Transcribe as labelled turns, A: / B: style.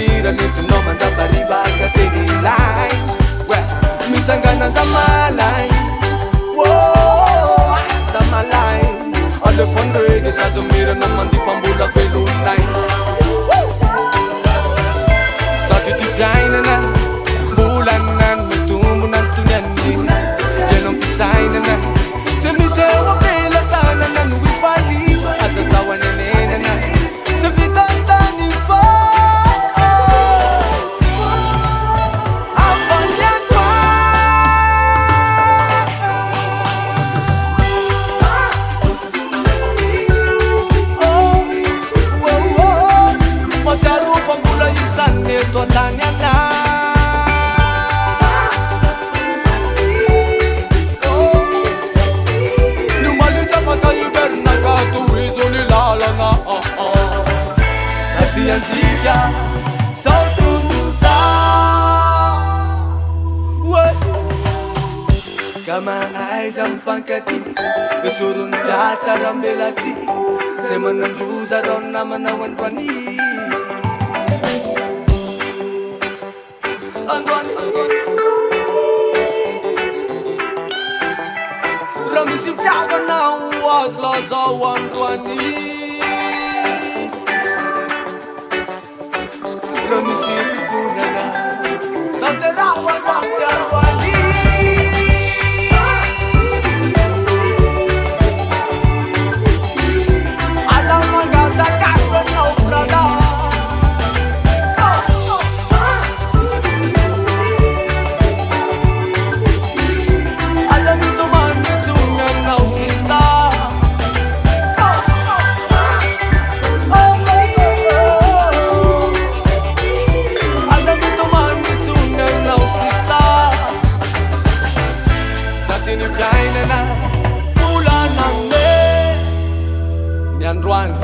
A: mira nentinao mandrabarivaka teny ilay mitsangana zamalay zamalay alefony reny sady mirana mandifambola velonay sady ty fiainana mbolanana mitombona ntonyany ianao mpisainana ze misy eo ampelantanana no ifaliva azatao anenenana ze vitantany fa Tanyana Numalita makaiverna katuizuni lalana Satianzia Saututuza Kama aiza mfankati Surun jatsa rambelati Semananduza ronna manawanwani Androany Raha misy fiavanao azo lazao Androany Raha misy fifonana tanterao andraky Androany Aza mangatakazo anao brada Androany